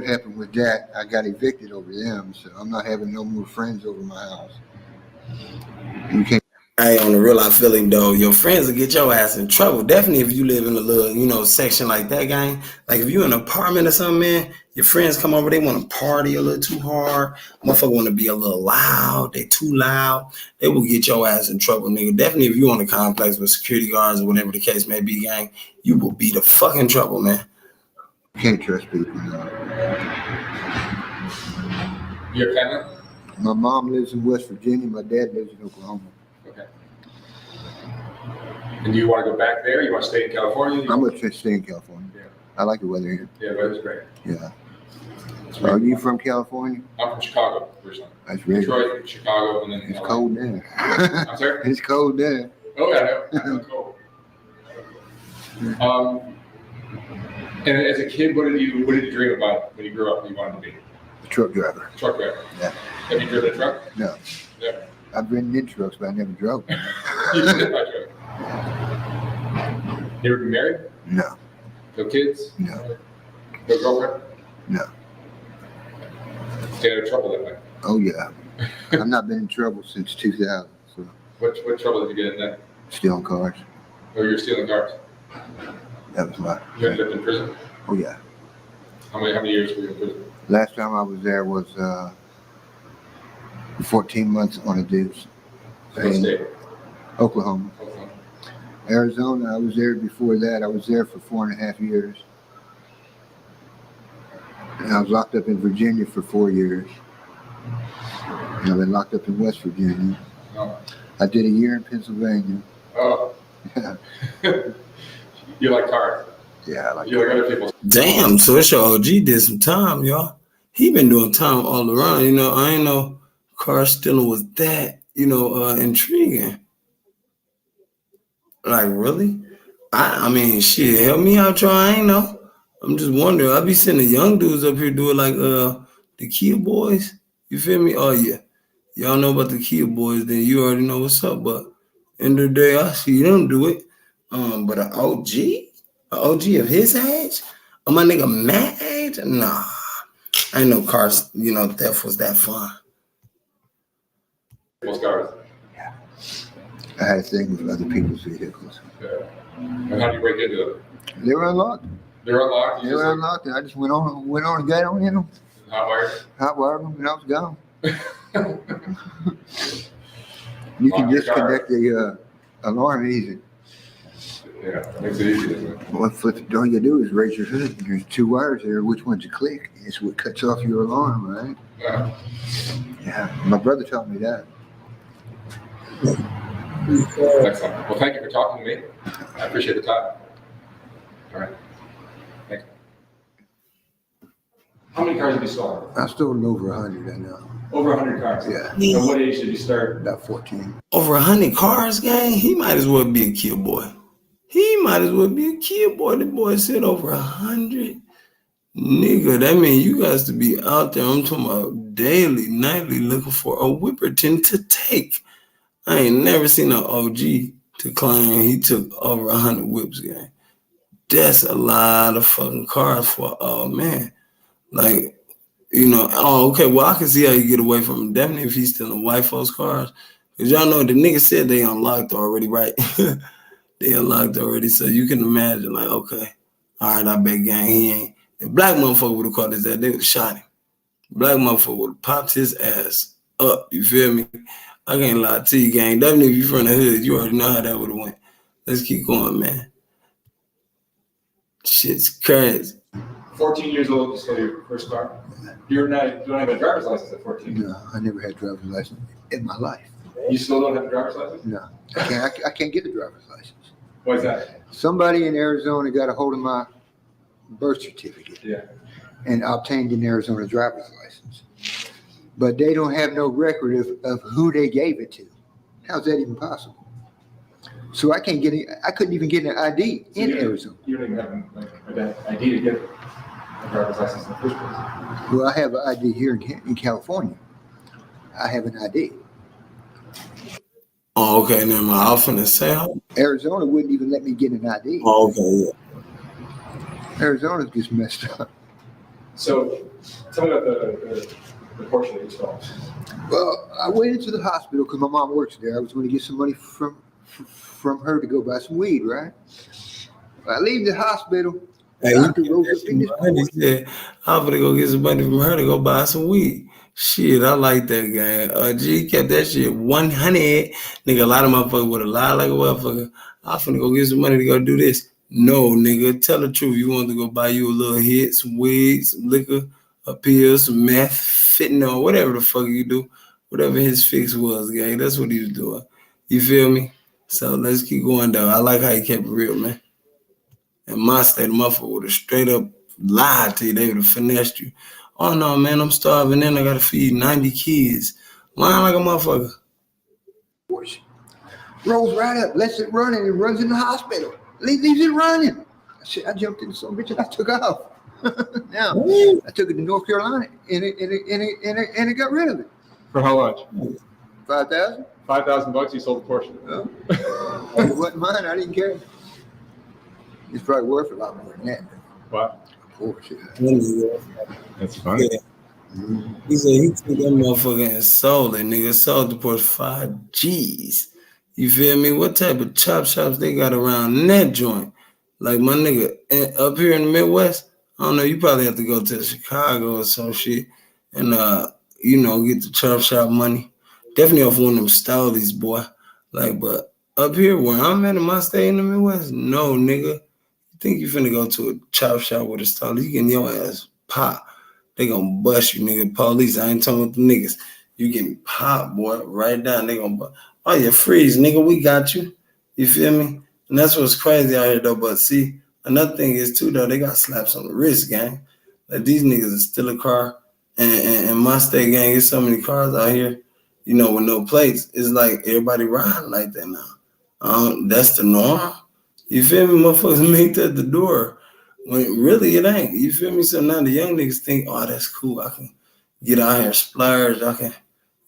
happened with that. I got evicted over them, so I'm not having no more friends over my house. You can't. Hey, on the real, I feeling though, your friends will get your ass in trouble. Definitely if you live in a little, section like that, gang. Like if you in an apartment or something, man, your friends come over, they want to party a little too hard. Motherfucker want to be a little loud. They too loud. They will get your ass in trouble, nigga. Definitely if you on a complex with security guards or whatever the case may be, gang, you will be the fucking trouble, man. You can't trust people now. Your family? My mom lives in West Virginia. My dad lives in Oklahoma. Okay. And do you want to go back there? You want to stay in California? I'm going to stay in California. Yeah. I like the weather here. Yeah, the weather's great. Yeah. Are you from California? I'm from Chicago, personally. That's really Detroit, Chicago, and then it's cold there. I'm sorry? It's cold there. Oh, yeah, I know. It's cold. And as a kid, what did you dream about when you grew up? What you wanted to be? A truck driver. Truck driver. Yeah. Have you driven a truck? No. Yeah. I've ridden in trucks, but I never drove. You did my truck. You ever been married? No. No kids? No. No girlfriend? No. Stay out of trouble that way. Oh yeah. I've not been in trouble since 2000. So. What trouble did you get in that? Stealing cars. Oh, you're stealing cars. That was my. You ended up in prison? Oh yeah. How many years were you in prison? Last time I was there was 14 months on a deuce. What state? Oklahoma. Arizona, I was there before that. I was there for 4.5 years. And I was locked up in Virginia for 4 years. And I've been locked up in West Virginia. Oh. I did a year in Pennsylvania. Oh. Yeah. You like cars? Yeah, I like you like other people's. Damn, so it's your OG did some time, y'all. He been doing time all around. I ain't know car stealing was that, intriguing. Like, really? I mean, shit, help me out, y'all. I ain't know. I'm just wondering. I be seeing the young dudes up here doing like the Kia boys. You feel me? Oh, yeah. Y'all know about the Kia boys, then you already know what's up. But end of the day, I see them do it. But an OG of his age? Or my nigga Matt age? Nah. I ain't know cars, theft was that fun. People's cars. Yeah. I had a thing with other people's vehicles. Yeah. And how do you break into them? They were unlocked. They're unlocked? They were unlocked, and I just went on and got on in them. Hot wired them, and I was gone. You can disconnect the alarm easy. Yeah, makes it easy, doesn't it? All you do is raise your hood. There's 2 wires there. Which one to click? It's what cuts off your alarm, right? Yeah. Yeah. My brother taught me that. Excellent. Well, thank you for talking to me. I appreciate the time. All right. Thanks. How many cars have you stolen? I stolen over 100 right now. Over 100 cars? Yeah. And what age did you start? About 14. Over 100 cars, gang? He might as well be a Kia boy. The boy said over 100. Nigga, that means you guys to be out there. I'm talking about daily, nightly looking for a Whipperton to take. I ain't never seen an OG to claim he took over 100 whips, gang. That's a lot of fucking cars for man. Like, okay, well, I can see how you get away from him. Definitely if he's stealing white folks' cars. Because y'all know the nigga said they unlocked already, right? They unlocked already. So you can imagine, like, okay, all right, I bet gang, he ain't. If black motherfucker would have caught his ass, they would have shot him. Black motherfucker would have popped his ass up. You feel me? I can't lie to you, gang. Definitely if you from the hood, you already know how that would have went. Let's keep going, man. Shit's crazy. 14 years old, you stole your first car? You don't have a driver's license at 14? No, I never had a driver's license in my life. You still don't have a driver's license? No, I can't get a driver's license. Why is that? Somebody in Arizona got a hold of my birth certificate. Yeah. And obtained an Arizona driver's license. But they don't have no record of who they gave it to. How's that even possible? So I can't get it. I couldn't even get an ID in Arizona. You don't even have an ID to get a driver's license in the first place. Well, I have an ID here in California. I have an ID. Oh, okay. Never mind. I was finna say. Arizona wouldn't even let me get an ID. Oh, okay. Yeah. Arizona's just messed up. So, tell me about the portion that you stole. Well, I went into the hospital because my mom works there. I was going to get some money from her to go buy some weed, right? I leave the hospital. Hey, Doctor rolls up in this he said, I'm gonna go get some money from her to go buy some weed. Shit, I like that guy. G kept that shit 100. Nigga, a lot of motherfuckers would have lied like a motherfucker. I'm finna go get some money to go do this. No, nigga, tell the truth. You want to go buy you a little hit, some weed, some liquor, a pill, some meth, fentanyl, whatever the fuck you do. Whatever his fix was, gang. That's what he was doing. You feel me? So let's keep going, though. I like how he kept it real, man. In my state, a motherfucker would have straight up lied to you. They would have finessed you. Oh, no, man, I'm starving and I got to feed 90 kids. Lying like a motherfucker. Rolls right up, lets it run, and it runs in the hospital. Leaves it running. I jumped in the son bitch and I took off. Now, I took it to North Carolina and it got rid of it. For how much? 5,000. $5,000 you sold the portion. It wasn't mine. I didn't care. It's probably worth a lot more than that. Wow. Of course, yeah. That's funny. Yeah. He said he took that motherfucker and sold it, nigga. Sold the Porsche 5 G's. You feel me? What type of chop shops they got around that joint? Like my nigga, up here in the Midwest, I don't know, you probably have to go to Chicago or some shit and get the chop shop money. Definitely off one of them Stollies, boy. Like, but up here where I'm at in my state in the Midwest, no, nigga. You think you finna go to a chop shop with a Stolly, you getting your ass popped. They gonna bust you, nigga. Police, I ain't talking about the niggas. You getting popped, boy. Right down, they gonna bust. Oh, yeah, freeze, nigga, we got you. You feel me? And that's what's crazy out here, though. But see, another thing is, too, though, they got slaps on the wrist, gang. Like, these niggas is still a car. And my state, gang, there's so many cars out here, with no plates. It's like everybody riding like that now. That's the norm. You feel me? Motherfuckers make that the door. When really it ain't. You feel me? So now the young niggas think, oh, that's cool. I can get out here and splurge. I can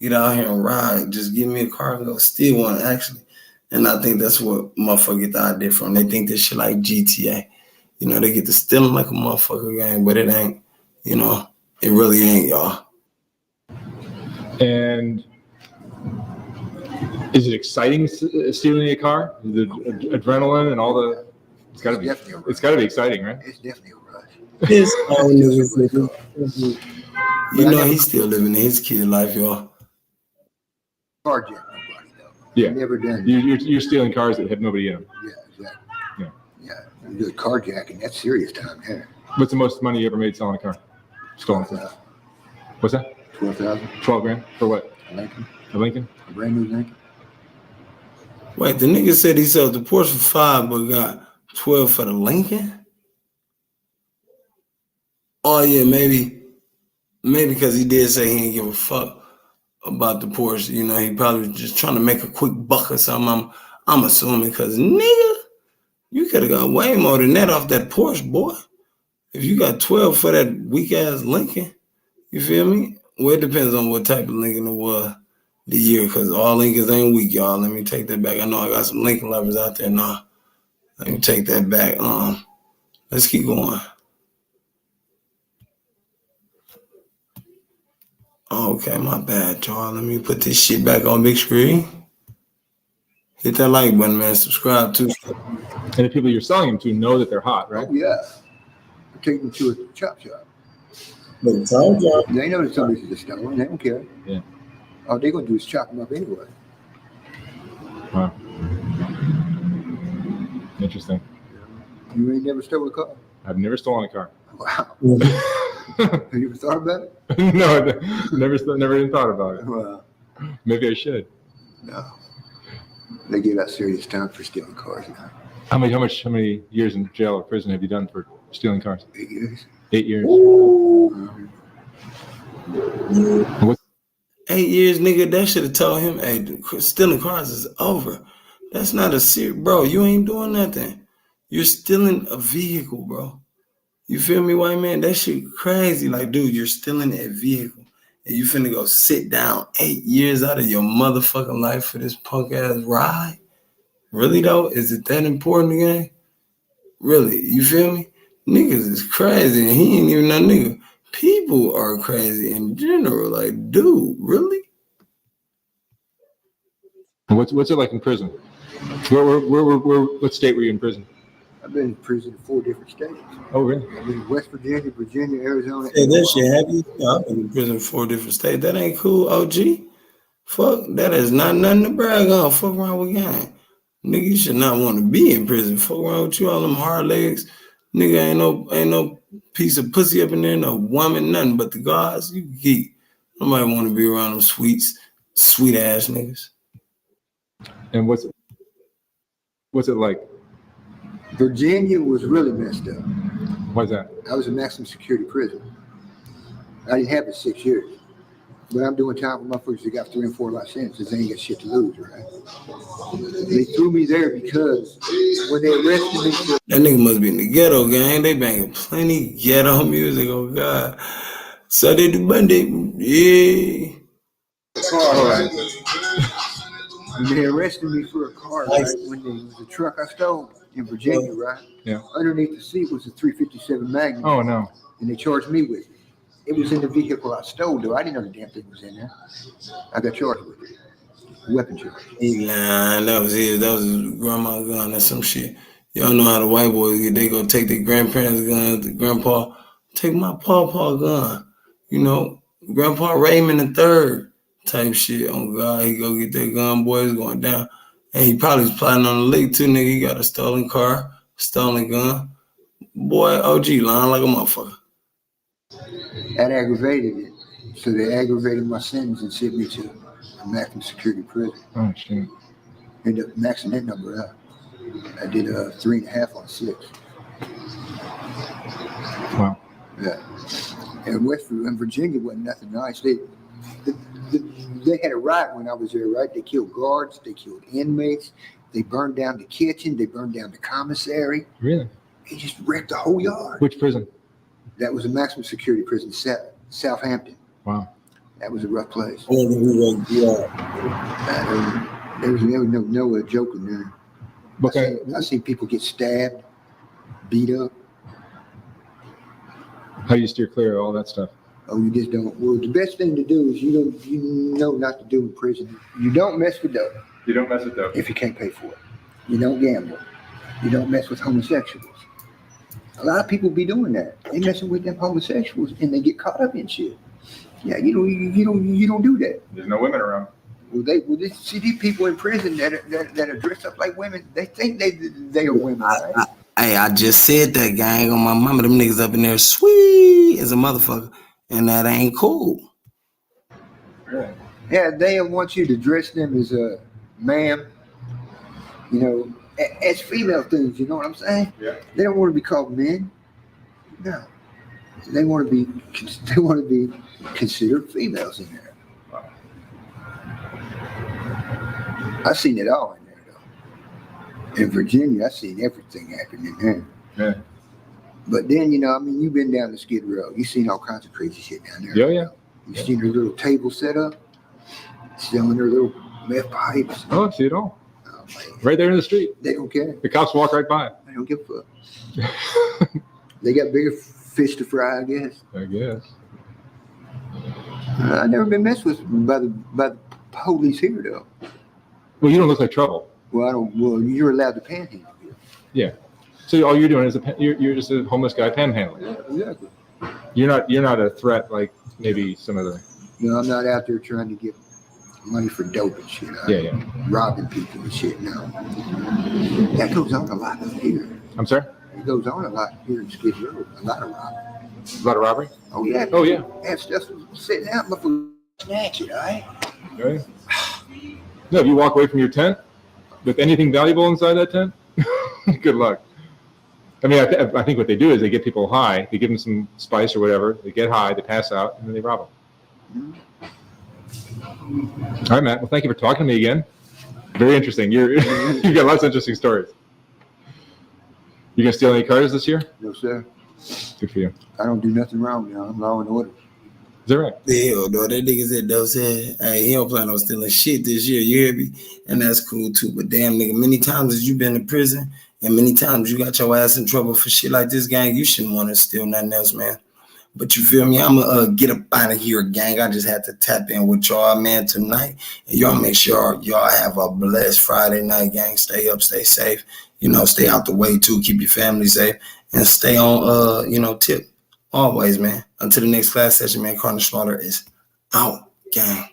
get out here and ride. Just give me a car and go steal one, actually. And I think that's what motherfuckers get the idea from. They think this shit like GTA. They get to stealing like a motherfucker gang, but it ain't. It really ain't, y'all. And is it exciting stealing a car? The adrenaline and all the... It's got to be exciting, right? It's definitely a rush. It's he's still living his kid life, y'all. Carjack nobody though. Yeah. Never done. You're stealing cars that have nobody in them. Yeah, exactly. Yeah. You do carjacking, that's serious time here. What's the most money you ever made selling a car? Stolen car. What's that? 12,000. 12 grand for what? A Lincoln. A Lincoln? A brand new Lincoln. Wait, the nigga said he sold the Porsche for 5, but got 12 for the Lincoln? Oh yeah, maybe because he did say he didn't give a fuck about the Porsche. He probably was just trying to make a quick buck or something. I'm assuming because nigga, you could have got way more than that off that Porsche, boy. If you got 12 for that weak ass Lincoln, you feel me? Well, it depends on what type of Lincoln it was the year, because all Lincolns ain't weak, y'all. Let me take that back. I know I got some Lincoln lovers out there now. Let me take that back. Let's keep going. Okay, my bad, y'all. Let me put this shit back on big screen. Hit that like button, man. Subscribe too. And the people you're selling them to know that they're hot, right? Oh, yeah. Take them to a chop shop. But They know that somebody's just stolen. They don't care. Yeah. All they're going to do is chop them up anyway. Wow. Interesting. You ain't never stolen a car? I've never stolen a car. Wow. Have you ever thought about it? No, never even thought about it. Well, Maybe I should. no. They give out serious time for stealing cars now. How many years in jail or prison have you done for stealing cars? 8 years. 8 years. What? 8 years, nigga. That should have told him, hey, stealing cars is over. That's not a serious, bro. You ain't doing nothing. You're stealing a vehicle, bro. You feel me, white man? That shit crazy. Like, dude, you're stealing a vehicle. And you finna go sit down 8 years out of your motherfucking life for this punk ass ride? Really though? Is it that important again? Really? You feel me? Niggas is crazy and he ain't even no nigga. People are crazy in general. Like, dude, really? What's it like in prison? What state were you in prison? I've been in prison in 4 different states. Oh, really? I've been in West Virginia, Virginia, Arizona. Hey, that shit happy. I've been in prison for 4 different states. That ain't cool, OG. Fuck, that is not nothing to brag on. Fuck around with gang. Nigga, you should not want to be in prison. Fuck around with you, all them hard legs. Nigga, ain't no piece of pussy up in there, no woman, nothing but the gods. You geek. Nobody want to be around them sweet ass niggas. And what's it like? Virginia was really messed up. Why's that? I was in maximum security prison. I didn't have it 6 years. But I'm doing time for motherfuckers that got 3 and 4 life sentences. They ain't got shit to lose, right? They threw me there because when they arrested me for... That nigga must be in the ghetto, gang. They banging plenty ghetto music. Oh, God. So they do Monday. Yeah. When they arrested me for a car, right? When it was a truck I stole in Virginia, right? Yeah. Underneath the seat was a .357 Magnum. Oh, no. And they charged me with it. It was in the vehicle I stole, though. I didn't know the damn thing was in there. I got charged with it. Weapon charge. He lying. That was his. That was his grandma's gun or some shit. Y'all know how the white boys get. They go take their grandparents' gun, the grandpa. Take my pawpaw gun. You know, Grandpa Raymond III type shit. Oh, God, he go get that gun, boy. It's going down. And he probably was plotting on the lick, too, nigga. He got a stolen car, stolen gun. Boy, OG lying like a motherfucker. That aggravated it. So they aggravated my sentence and sent me to a maximum security prison. Oh, shit. Ended up maxing that number out. I did 3.5 on 6. Wow. Yeah. And Virginia wasn't nothing nice. They had a riot when I was there, right? They killed guards, they killed inmates, they burned down the kitchen, they burned down the commissary. Really? They just wrecked the whole yard. Which prison? That was a maximum security prison, Southampton. Wow. That was a rough place. Yeah. There was no joke in there. Okay. I seen people get stabbed, beat up. How do you steer clear of all that stuff? Oh, you just don't. Well, the best thing to do is you know not to do in prison. You don't mess with dope. You don't mess with dope. If you can't pay for it. You don't gamble. You don't mess with homosexuals. A lot of people be doing that. They messing with them homosexuals and they get caught up in shit. Yeah, you don't do that. There's no women around. Well, they see these people in prison that are dressed up like women. They think they are women. Right? I just said that, gang. On my mama, them niggas up in there sweet as a motherfucker. And that ain't cool. Yeah, they want you to dress them as a ma'am, you know, as female things, you know what I'm saying? Yeah. They don't want to be called men. No. They want to be considered females in there. Wow. I've seen it all in there though. In Virginia, I've seen everything happen in there. Yeah. But then, you know, I mean, you've been down the Skid Row. You've seen all kinds of crazy shit down there. Yeah, yeah. You've seen their little table set up, selling their little meth pipes. Oh, I see it all. Oh, man. Right there in the street. They don't care. The cops walk right by. They don't give a fuck. They got bigger fish to fry, I guess. I guess. I've never been messed with by the police here, though. Well, you don't look like trouble. Well, you're allowed to panhandle here. Yeah. So all you're doing is you're just a homeless guy panhandling. Yeah, exactly. You're not a threat like maybe some of the. No, I'm not out there trying to get money for dope and shit. Yeah. Robbing people and shit. No. That goes on a lot here. I'm sorry? It goes on a lot here in Skid Row. A lot of robbery. A lot of robbery? Oh, yeah. Oh, yeah. Have stuff sitting out before snatch it, all right? Okay. No, if you walk away from your tent with anything valuable inside that tent, good luck. I mean, I think what they do is they get people high, they give them some spice or whatever, they get high, they pass out, and then they rob them. Mm-hmm. All right, Matt. Well, thank you for talking to me again. Very interesting. You got lots of interesting stories. You gonna steal any cars this year? No, sir. Good for you. I don't do nothing wrong now. I'm law and order. Is that right? Hell no, that nigga said Dove said, hey, he don't plan on stealing shit this year, you hear me? And that's cool too. But damn nigga, many times as you been in prison and many times you got your ass in trouble for shit like this, gang, you shouldn't want to steal nothing else, man. But you feel me? I'm gonna get up out of here, gang. I just had to tap in with y'all, man, tonight. And y'all make sure y'all have a blessed Friday night, gang. Stay up, stay safe. You know, stay out the way too. Keep your family safe and stay on, tip always, man. Until the next class session, man. Karnage Slaughter is out, gang.